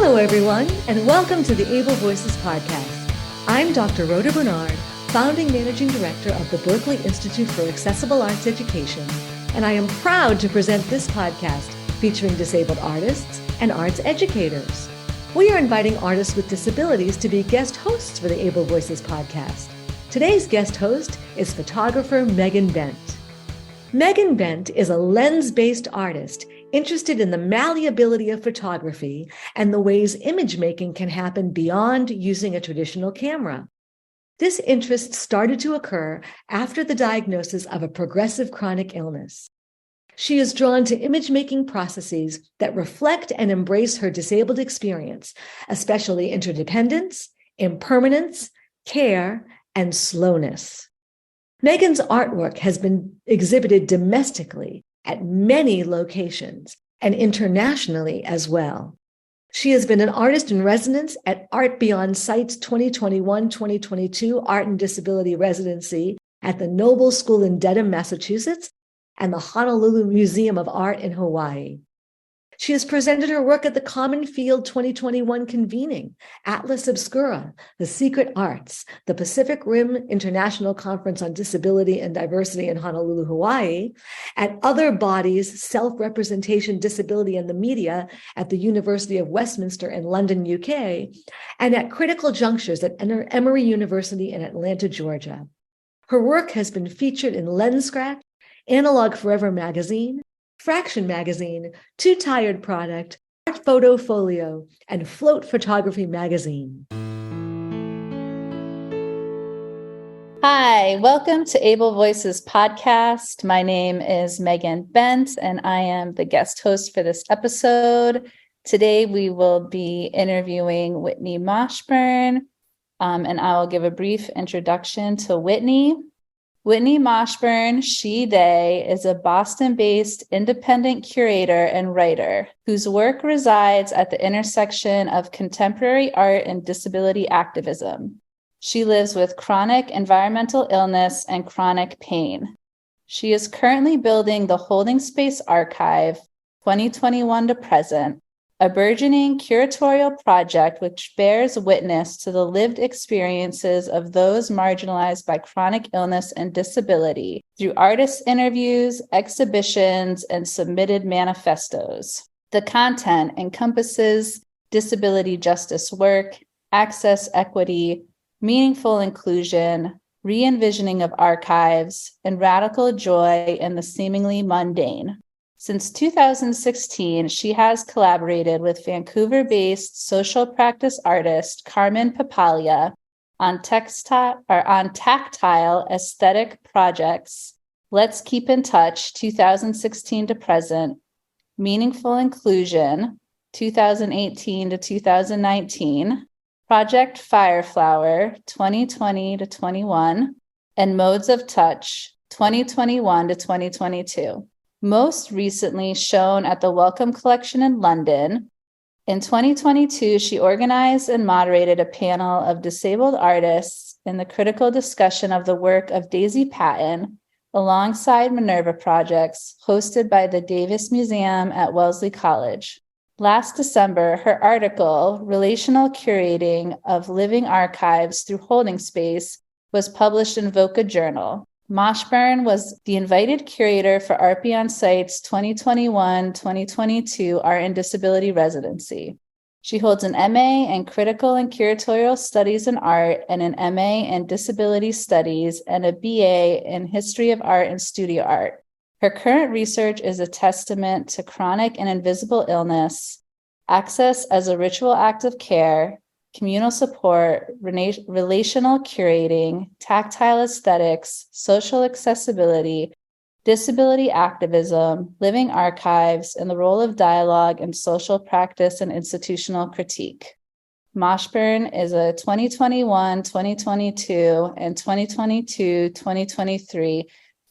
Hello, everyone, and welcome to the Able Voices podcast. I'm Dr. Rhoda Bernard, founding managing director of the Berklee Institute for Accessible Arts Education, and I am proud to present this podcast featuring disabled artists and arts educators. We are inviting artists with disabilities to be guest hosts for the Able Voices podcast. Today's guest host is photographer Megan Bent. Megan Bent is a lens-based artist interested in the malleability of photography and the ways image making can happen beyond using a traditional camera. This interest started to occur after the diagnosis of a progressive chronic illness. She is drawn to image-making processes that reflect and embrace her disabled experience, especially interdependence, impermanence, care, and slowness. Megan's artwork has been exhibited domestically at many locations and internationally as well. She has been an artist in residence at Art Beyond Sight's 2021-2022 Art and Disability Residency at the Noble School in Dedham, Massachusetts, and the Honolulu Museum of Art in Hawaii. She has presented her work at the Common Field 2021 convening, Atlas Obscura, The Secret Arts, the Pacific Rim International Conference on Disability and Diversity in Honolulu, Hawaii, at Other Bodies, Self-Representation, Disability and the Media at the University of Westminster in London, UK, and at Critical Junctures at Emory University in Atlanta, Georgia. Her work has been featured in Lens Scratch, Analog Forever Magazine, Fraction Magazine, Too Tired Product, Art Photo Folio, and Float Photography Magazine. Hi, welcome to Able Voices podcast. My name is Megan Bent, and I am the guest host for this episode. Today, we will be interviewing Whitney Mashburn, and I will give a brief introduction to Whitney. Whitney Mashburn, she, they, is a Boston-based independent curator and writer whose work resides at the intersection of contemporary art and disability activism. She lives with chronic environmental illness and chronic pain. She is currently building the Holding Space Archive 2021 to present, a burgeoning curatorial project which bears witness to the lived experiences of those marginalized by chronic illness and disability through artist interviews, exhibitions, and submitted manifestos. The content encompasses disability justice work, access equity, meaningful inclusion, re-envisioning of archives, and radical joy in the seemingly mundane. Since 2016, she has collaborated with Vancouver-based social practice artist Carmen Papalia on tactile aesthetic projects, Let's Keep in Touch 2016 to present, Meaningful Inclusion 2018 to 2019, Project Fireflower 2020 to 21, and Modes of Touch 2021 to 2022. Most recently shown at the Wellcome Collection in London. In 2022, she organized and moderated a panel of disabled artists in the critical discussion of the work of Daisy Patton alongside Minerva Projects, hosted by the Davis Museum at Wellesley College. Last December, her article, Relational Curating of Living Archives Through Holding Space, was published in Voca Journal. Mashburn was the invited curator for Art Beyond Sight's 2021-2022 Art and Disability Residency. She holds an MA in Critical and Curatorial Studies in Art and an MA in Disability Studies and a BA in History of Art and Studio Art. Her current research is a testament to chronic and invisible illness, access as a ritual act of care, communal support, relational curating, tactile aesthetics, social accessibility, disability activism, living archives, and the role of dialogue in social practice and institutional critique. Mashburn is a 2021, 2022, and 2022-2023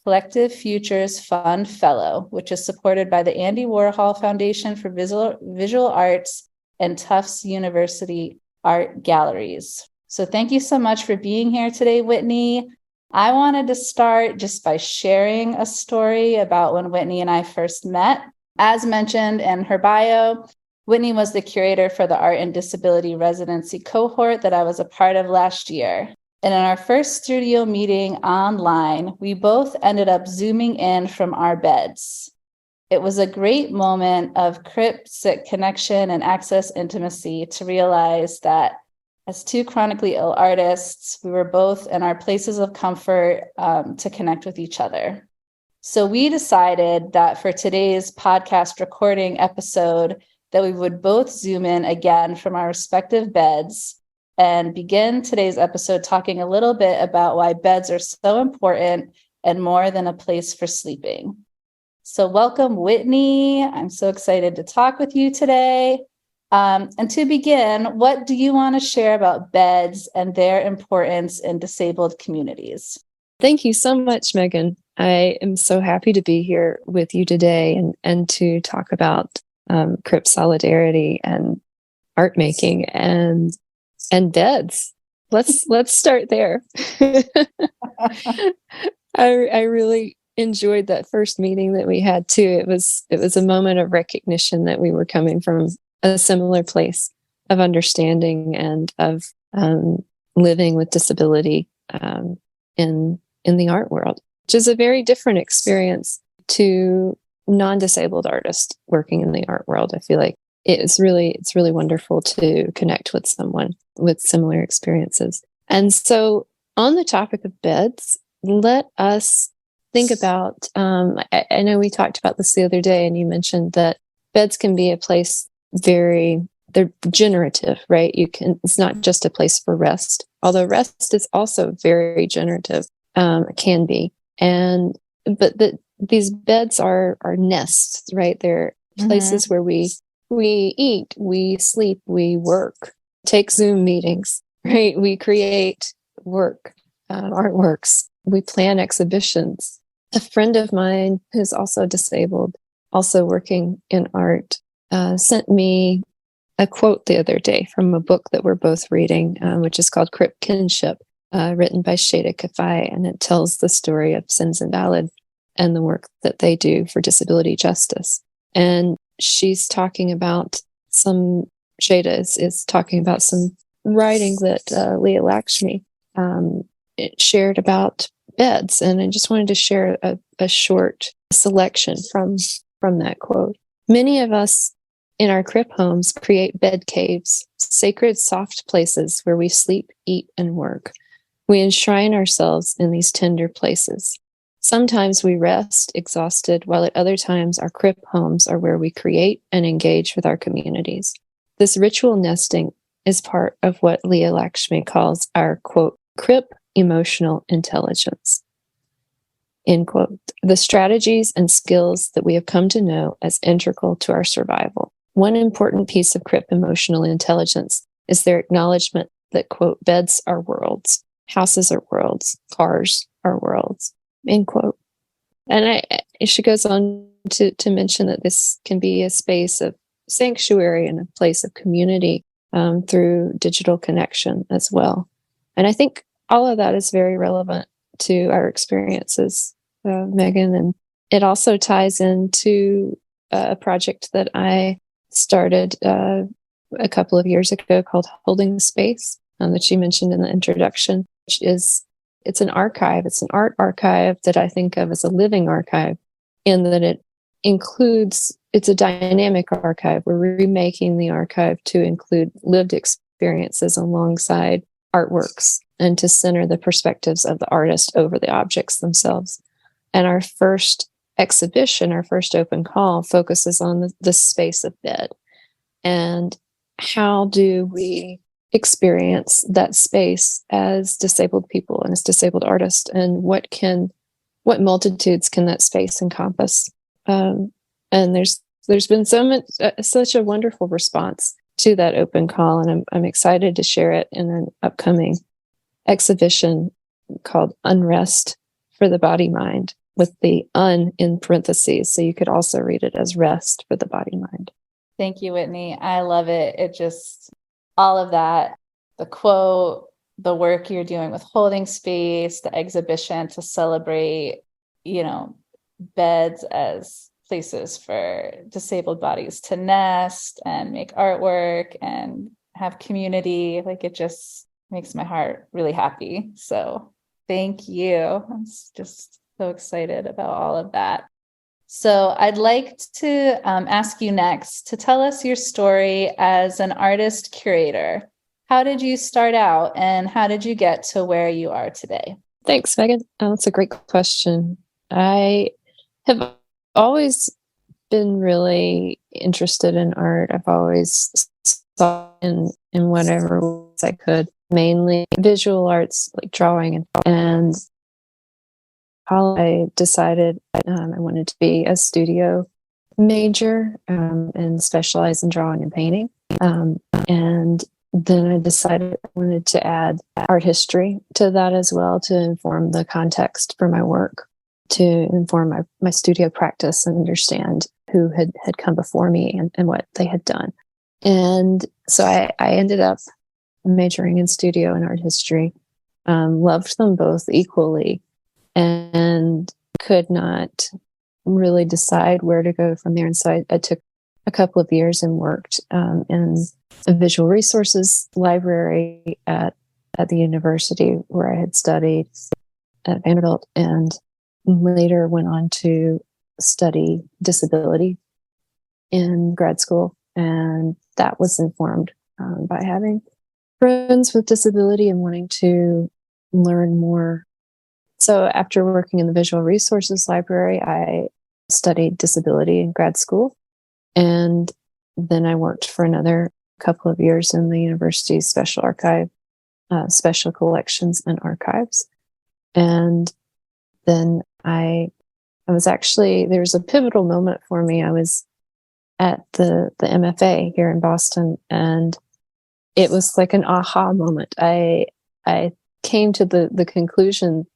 Collective Futures Fund Fellow, which is supported by the Andy Warhol Foundation for Visual Arts and Tufts University Art Galleries. So thank you so much for being here today, Whitney. I wanted to start just by sharing a story about when Whitney and I first met. As mentioned in her bio, Whitney was the curator for the Art and Disability Residency cohort that I was a part of last year. And in our first studio meeting online, we both ended up zooming in from our beds. It was a great moment of cryptic connection and access intimacy to realize that as two chronically ill artists, we were both in our places of comfort to connect with each other. So we decided that for today's podcast recording episode, that we would both zoom in again from our respective beds and begin today's episode talking a little bit about why beds are so important and more than a place for sleeping. So welcome, Whitney. I'm so excited to talk with you today. And to begin, what do you want to share about beds and their importance in disabled communities? Thank you so much, Megan. I am so happy to be here with you today and to talk about crip solidarity and art making and beds. Let's start there. I really enjoyed that first meeting that we had too. It was a moment of recognition that we were coming from a similar place of understanding and of living with disability in the art world, which is a very different experience to non-disabled artists working in the art world. I feel like it's really wonderful to connect with someone with similar experiences. And so on the topic of beds, let us think about, I know we talked about this the other day, and you mentioned that beds can be a place they're generative, right? It's not just a place for rest, although rest is also very generative, can be. But these beds are nests, right? They're places where we eat, we sleep, we work, take Zoom meetings, right? We create work, artworks. We plan exhibitions. A friend of mine who's also disabled, also working in art, sent me a quote the other day from a book that we're both reading, which is called Crip Kinship, written by Shada Kafai, and it tells the story of Sins Invalid and the work that they do for disability justice. And she's talking about Shada is talking about some writing that Leah Lakshmi shared about beds. And I just wanted to share a short selection from that quote. Many of us in our crip homes create bed caves, sacred soft places where we sleep, eat, and work. We enshrine ourselves in these tender places. Sometimes we rest, exhausted, while at other times our crip homes are where we create and engage with our communities. This ritual nesting is part of what Leah Lakshmi calls our, quote, crip emotional intelligence, end quote. The strategies and skills that we have come to know as integral to our survival. One important piece of crip emotional intelligence is their acknowledgement that, quote, beds are worlds, houses are worlds, cars are worlds, end quote. And she goes on to mention that this can be a space of sanctuary and a place of community through digital connection as well. And I think all of that is very relevant to our experiences, Megan. And it also ties into a project that I started a couple of years ago called Holding Space, that she mentioned in the introduction, which is, it's an archive. It's an art archive that I think of as a living archive, in that it includes, it's a dynamic archive. We're remaking the archive to include lived experiences alongside artworks and to center the perspectives of the artist over the objects themselves. And our first exhibition, our first open call, focuses on the space of bed. And how do we experience that space as disabled people and as disabled artists, and what multitudes can that space encompass? And there's been such a wonderful response to that open call, and I'm excited to share it in an upcoming exhibition called Unrest for the Body Mind, with the un in parentheses, so you could also read it as rest for the body mind. Thank you, Whitney. I love it. It just, all of that, the quote, the work you're doing with Holding Space, the exhibition to celebrate, beds as places for disabled bodies to nest and make artwork and have community. Like, it just makes my heart really happy. So thank you. I'm just so excited about all of that. So I'd like to ask you next to tell us your story as an artist curator. How did you start out and how did you get to where you are today? Thanks, Megan. That's a great question. I have always been really interested in art. I've always saw in whatever ways I could, mainly visual arts like drawing, and I decided I wanted to be a studio major and specialize in drawing and painting. And then I decided I wanted to add art history to that as well, to inform the context for my work, to inform my studio practice and understand who had come before me and what they had done. And so I ended up majoring in studio and art history, loved them both equally, and could not really decide where to go from there. And so I took a couple of years and worked in a visual resources library at the university where I had studied at Vanderbilt, and later went on to study disability in grad school. And that was informed by having friends with disability and wanting to learn more. So after working in the Visual Resources Library, I studied disability in grad school. And then I worked for another couple of years in the university's special archive, special collections and archives. And then I was actually, there was a pivotal moment for me. I was at the MFA here in Boston, and it was like an aha moment. I came to the conclusion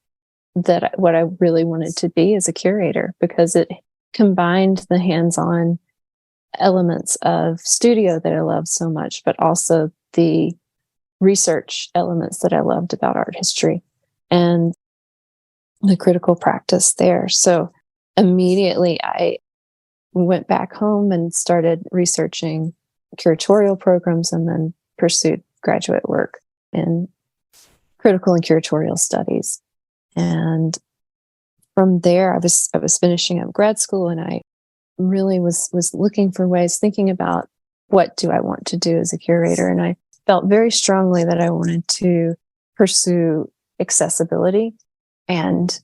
that what I really wanted to be as a curator, because it combined the hands-on elements of studio that I loved so much, but also the research elements that I loved about art history and the critical practice there. So immediately I went back home and started researching curatorial programs, and then pursued graduate work in critical and curatorial studies. And from there, I was finishing up grad school, and I really was looking for ways, thinking about what do I want to do as a curator. And I felt very strongly that I wanted to pursue accessibility and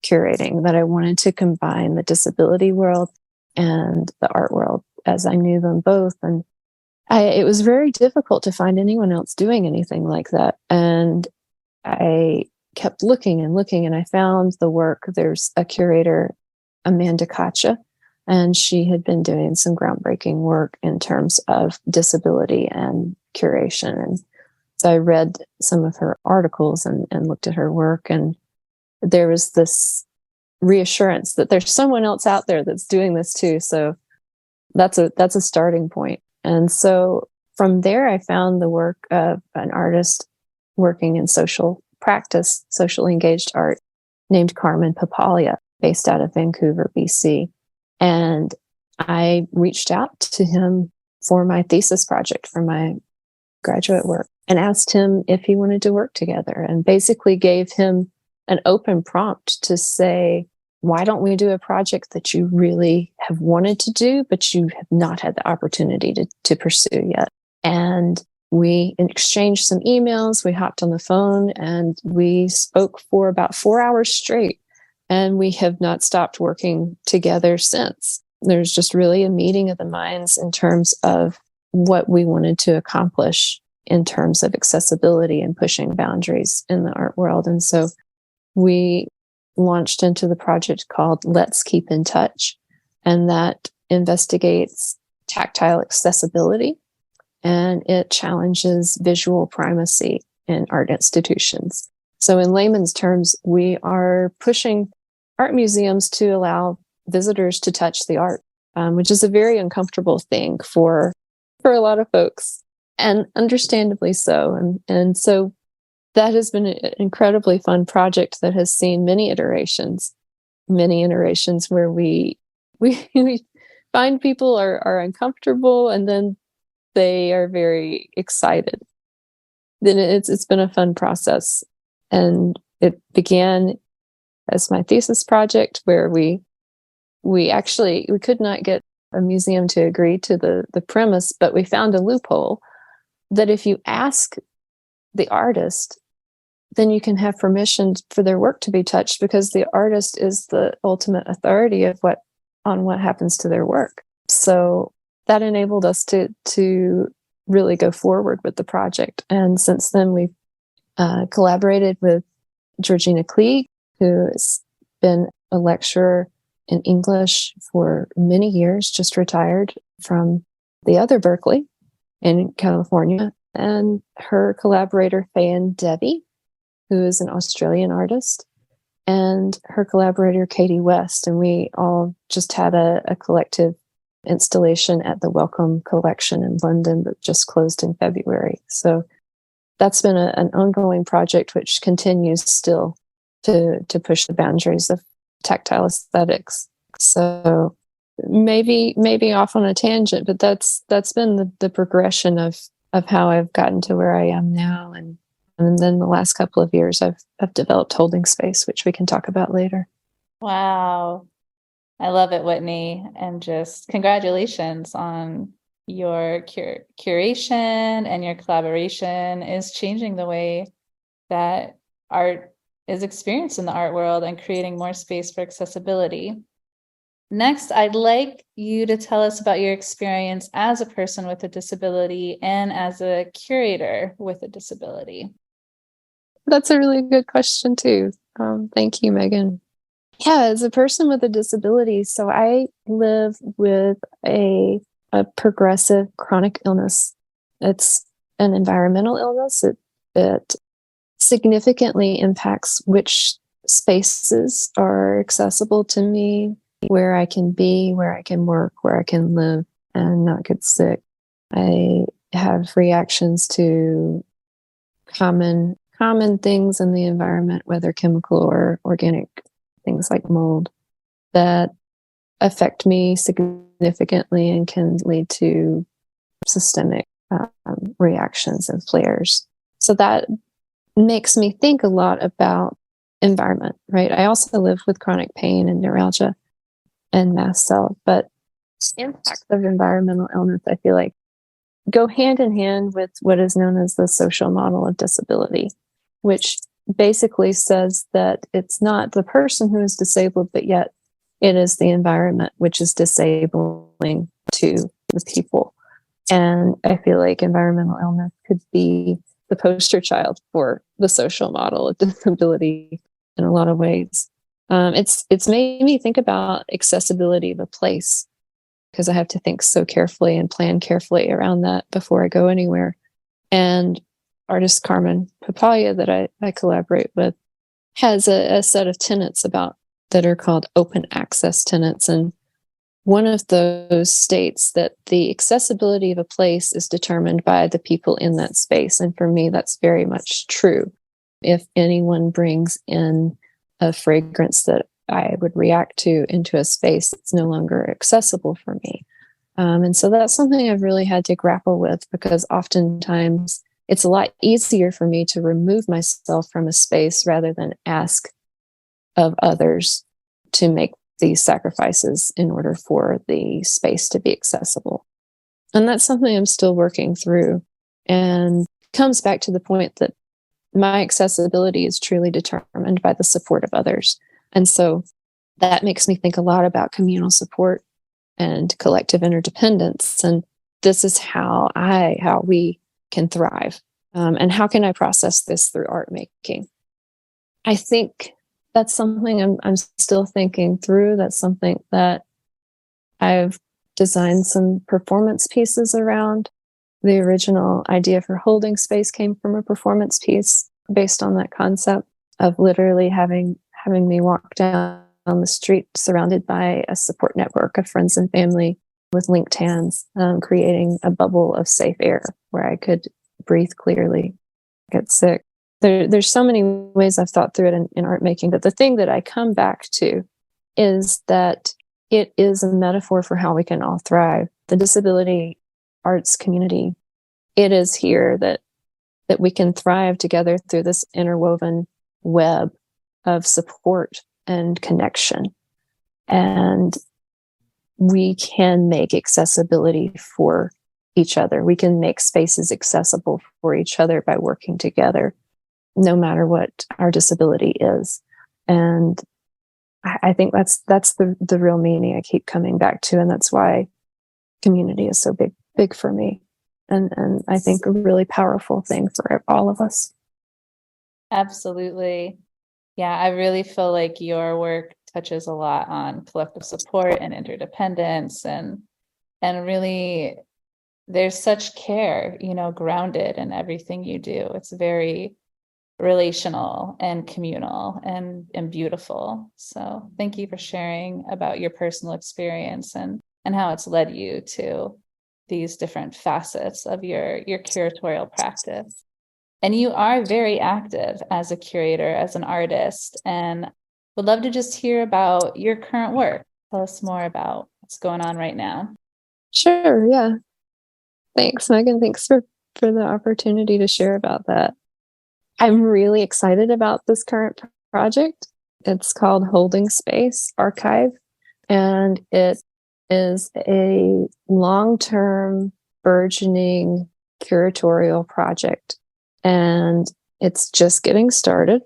curating, that I wanted to combine the disability world and the art world as I knew them both. And it was very difficult to find anyone else doing anything like that. And I kept looking and looking, and I found the work. There's a curator, Amanda Kacha, and she had been doing some groundbreaking work in terms of disability and curation. And so I read some of her articles and looked at her work, and there was this reassurance that there's someone else out there that's doing this too. So that's a starting point. And so from there, I found the work of an artist working in social practice, socially engaged art, named Carmen Papalia, based out of Vancouver, BC. And I reached out to him for my thesis project, for my graduate work, and asked him if he wanted to work together, and basically gave him an open prompt to say, why don't we do a project that you really have wanted to do, but you have not had the opportunity to pursue yet? And we exchanged some emails, we hopped on the phone, and we spoke for about 4 hours straight. And we have not stopped working together since. There's just really a meeting of the minds in terms of what we wanted to accomplish in terms of accessibility and pushing boundaries in the art world. And so we launched into the project called Let's Keep in Touch, and that investigates tactile accessibility, and it challenges visual primacy in art institutions. So in layman's terms, we are pushing art museums to allow visitors to touch the art, which is a very uncomfortable thing for a lot of folks, and understandably so. And so that has been an incredibly fun project that has seen many iterations where we we find people are uncomfortable, and then they are very excited. Then it's been a fun process, and it began as my thesis project, where we could not get a museum to agree to the premise, but we found a loophole that if you ask the artist, then you can have permission for their work to be touched, because the artist is the ultimate authority on what happens to their work. So that enabled us to really go forward with the project. And since then, we've collaborated with Georgina Klieg, who has been a lecturer in English for many years, just retired from the other Berklee in California, and her collaborator, Faye Debbie, who is an Australian artist, and her collaborator, Katie West. And we all just had a collective installation at the Wellcome Collection in London that just closed in February. So that's been an ongoing project, which continues still to push the boundaries of tactile aesthetics. So maybe off on a tangent, but that's been the progression of how I've gotten to where I am now. And then the last couple of years, I've developed holding space, which we can talk about later. Wow. I love it, Whitney. And just congratulations on your curation, and your collaboration is changing the way that art is experienced in the art world and creating more space for accessibility. Next, I'd like you to tell us about your experience as a person with a disability and as a curator with a disability. That's a really good question, too. Thank you, Megan. Yeah, as a person with a disability, so I live with a progressive chronic illness. It's an environmental illness. It significantly impacts which spaces are accessible to me, where I can be, where I can work, where I can live and not get sick. I have reactions to common things in the environment, whether chemical or organic, things like mold, that affect me significantly and can lead to systemic reactions and flares. So that makes me think a lot about environment, right? I also live with chronic pain and neuralgia and mast cell, but the impact of environmental illness, I feel like, go hand in hand with what is known as the social model of disability, which basically says that it's not the person who is disabled, but yet it is the environment which is disabling to the people. And I feel like environmental illness could be the poster child for the social model of disability in a lot of ways. It's made me think about accessibility of a place, because I have to think so carefully and plan carefully around that before I go anywhere. And artist Carmen Papalia, that I collaborate with, has a set of tenets that are called open access tenets. And one of those states that the accessibility of a place is determined by the people in that space. And for me, that's very much true. If anyone brings in a fragrance that I would react to into a space, it's no longer accessible for me. And so that's something I've really had to grapple with, because oftentimes it's a lot easier for me to remove myself from a space rather than ask of others to make these sacrifices in order for the space to be accessible. And that's something I'm still working through, and comes back to the point that my accessibility is truly determined by the support of others. And so that makes me think a lot about communal support and collective interdependence. And this is how we can thrive. And how can I process this through art making? I think that's something I'm still thinking through. That's something that I've designed some performance pieces around. The original idea for holding space came from a performance piece based on that concept of literally having me walk down the street surrounded by a support network of friends and family with linked hands, creating a bubble of safe air where I could breathe clearly, get sick. There's so many ways I've thought through it in art making, but the thing that I come back to is that it is a metaphor for how we can all thrive. The disability arts community, it is here that we can thrive together through this interwoven web of support and connection. And we can make accessibility for each other. We can make spaces accessible for each other by working together, no matter what our disability is. And I think that's the real meaning I keep coming back to. And that's why community is so big for me. And I think a really powerful thing for all of us. Absolutely. Yeah, I really feel like your work touches a lot on collective support and interdependence, and really there's such care, grounded in everything you do. It's very relational and communal and beautiful. So thank you for sharing about your personal experience and how it's led you to these different facets of your curatorial practice. And you are very active as a curator, as an artist, and would love to just hear about your current work. Tell us more about what's going on right now. Sure, yeah. Thanks, Megan. Thanks for the opportunity to share about that. I'm really excited about this current project. It's called Holding Space Archive, and it is a long-term, burgeoning curatorial project. And it's just getting started,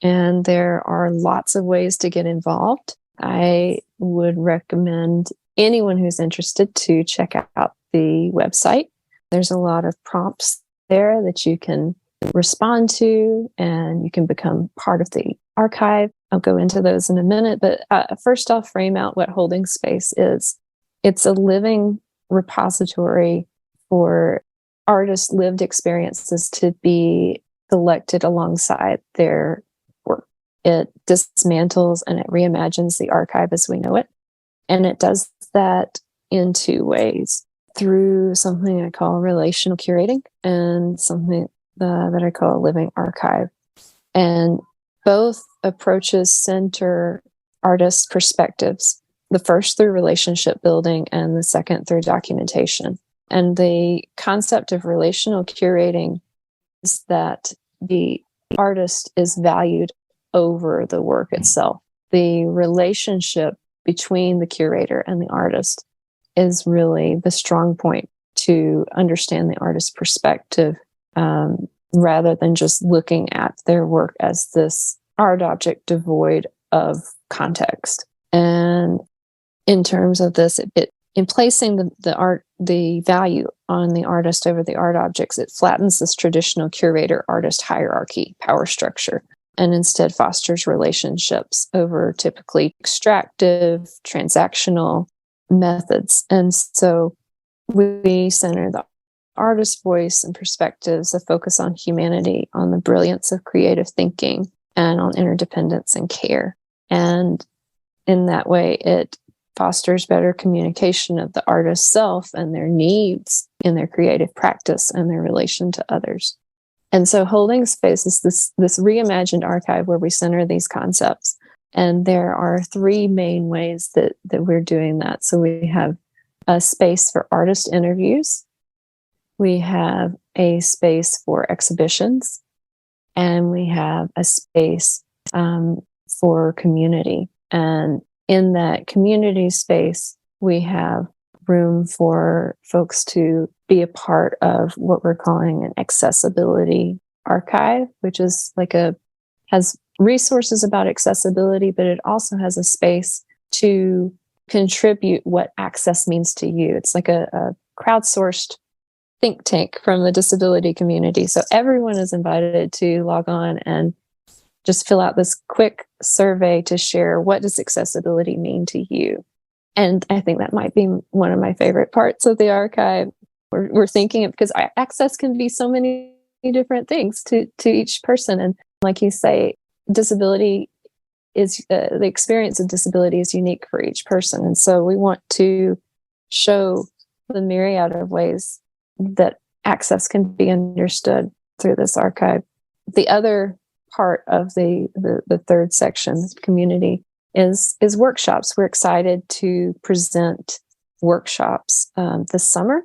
and there are lots of ways to get involved. I would recommend anyone who's interested to check out the website. There's a lot of prompts there that you can respond to, and you can become part of the archive. I'll go into those in a minute, but first I'll frame out what Holding Space is. It's a living repository for artists' lived experiences to be collected alongside their work. It dismantles and it reimagines the archive as we know it. And it does that in two ways, through something I call relational curating and something that I call a living archive. And both approaches center artists' perspectives, the first through relationship building and the second through documentation. And the concept of relational curating is that the artist is valued over the work itself. The relationship between the curator and the artist is really the strong point to understand the artist's perspective, rather than just looking at their work as this art object devoid of context. And in terms of this, in placing the value on the artist over the art objects, it flattens this traditional curator-artist hierarchy power structure, and instead fosters relationships over typically extractive, transactional methods. And so we center the artist's voice and perspectives, a focus on humanity, on the brilliance of creative thinking, and on interdependence and care. And in that way, it fosters better communication of the artist's self and their needs in their creative practice and their relation to others. And so Holding Space is this reimagined archive where we center these concepts. And there are three main ways that we're doing that. So we have a space for artist interviews, we have a space for exhibitions, and we have a space for community. And in that community space, we have room for folks to be a part of what we're calling an accessibility archive, which is has resources about accessibility, but it also has a space to contribute what access means to you. It's like a crowdsourced think tank from the disability community. So everyone is invited to log on and just fill out this quick survey to share, what does accessibility mean to you? And I think that might be one of my favorite parts of the archive. We're thinking it because access can be so many different things to each person. And like you say, disability is the experience of disability is unique for each person. And so we want to show the myriad of ways that access can be understood through this archive. The other part of the third section, community, is workshops. We're excited to present workshops this summer,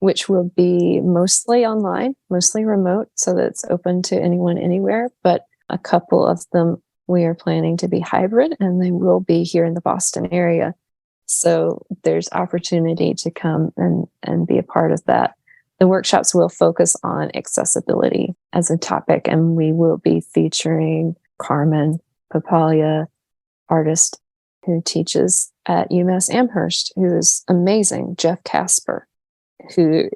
which will be mostly online, mostly remote, so that it's open to anyone anywhere. But a couple of them we are planning to be hybrid, and they will be here in the Boston area. So there's opportunity to come and be a part of that. The workshops will focus on accessibility as a topic, and we will be featuring Carmen Papalia, artist who teaches at UMass Amherst, who is amazing, Jeff Casper, who,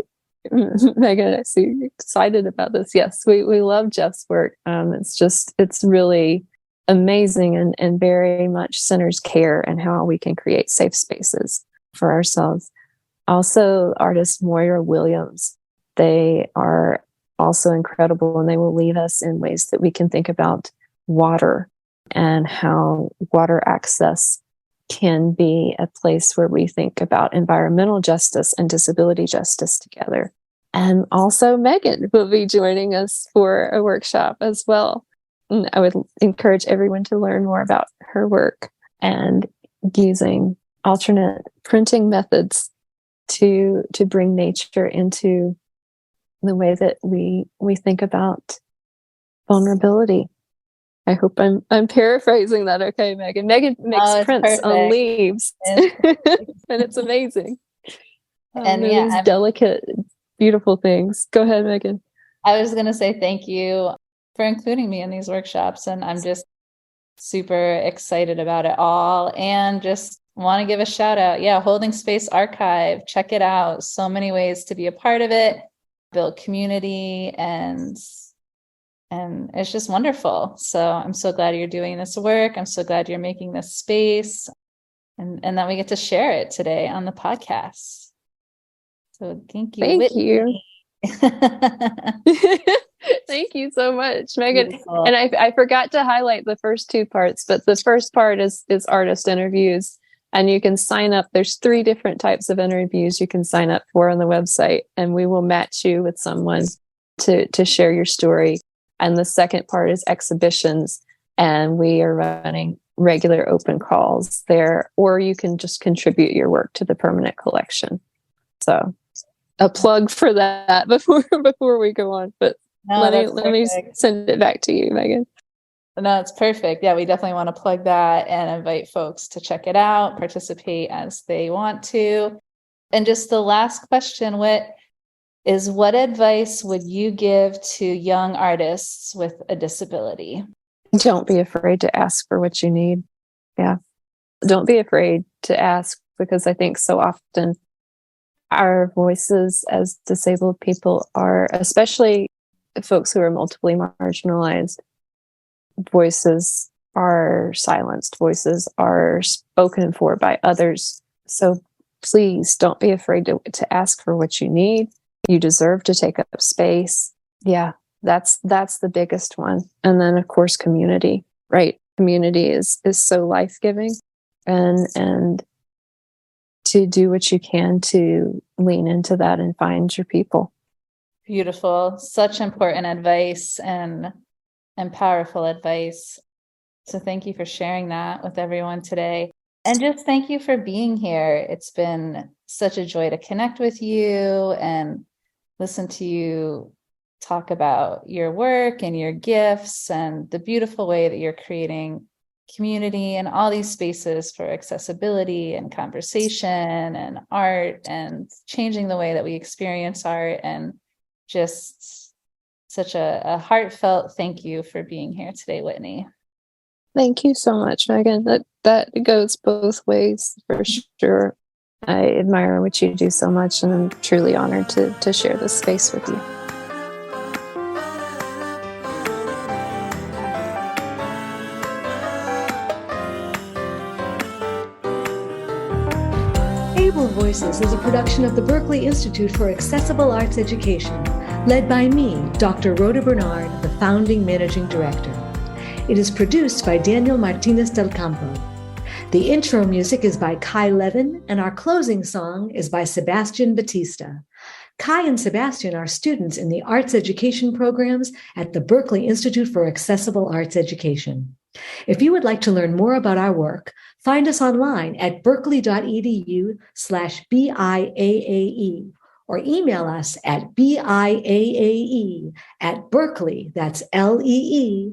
Megan, I see you're excited about this. Yes, we love Jeff's work. It's really amazing and very much centers care and how we can create safe spaces for ourselves. Also, artist Moira Williams, they are also incredible, and they will lead us in ways that we can think about water and how water access can be a place where we think about environmental justice and disability justice together. And also Megan will be joining us for a workshop as well. And I would encourage everyone to learn more about her work and using alternate printing methods to bring nature into the way that we think about vulnerability. I hope I'm paraphrasing that okay, Megan. Megan makes prints on leaves, and it's amazing. And these delicate, beautiful things. Go ahead, Megan. I was going to say thank you for including me in these workshops, and I'm just super excited about it all, and just want to give a shout out. Yeah, Holding Space Archive, check it out. So many ways to be a part of it, build community, and it's just wonderful. So I'm so glad you're doing this work. I'm so glad you're making this space, and that we get to share it today on the podcast. So thank you. Thank you. Thank you so much, Megan. Beautiful. And I forgot to highlight the first two parts, but the first part is artist interviews, and you can sign up. There's 3 different types of interviews you can sign up for on the website, and we will match you with someone to share your story. And the second part is exhibitions, and we are running regular open calls there, or you can just contribute your work to the permanent collection. So a plug for that before we go on, but let me send it back to you, Megan. No, it's perfect. Yeah, we definitely want to plug that and invite folks to check it out, participate as they want to. And just the last question, what advice would you give to young artists with a disability? Don't be afraid to ask for what you need. Yeah. Don't be afraid to ask, because I think so often our voices as disabled people are, especially folks who are multiply marginalized, voices are silenced, voices are spoken for by others. So please don't be afraid to ask for what you need. You deserve to take up space. Yeah, that's the biggest one. And then of course, community, right? Community is so life-giving, and to do what you can to lean into that and find your people. Beautiful. Such important advice and powerful advice. So thank you for sharing that with everyone today. And just thank you for being here. It's been such a joy to connect with you and listen to you talk about your work and your gifts and the beautiful way that you're creating community and all these spaces for accessibility and conversation and art and changing the way that we experience art, and just such a heartfelt thank you for being here today, Whitney. Thank you so much, Megan. That goes both ways for sure. I admire what you do so much, and I'm truly honored to share this space with you. Able Voices is a production of the Berklee Institute for Accessible Arts Education, led by me, Dr. Rhoda Bernard, the founding managing director. It is produced by Daniel Martinez del Campo. The intro music is by Kai Levin, and our closing song is by Sebastian Batista. Kai and Sebastian are students in the arts education programs at the Berklee Institute for Accessible Arts Education. If you would like to learn more about our work, find us online at berkeley.edu/BIAAE or email us at BIAAE@berkeley, that's LEE.edu.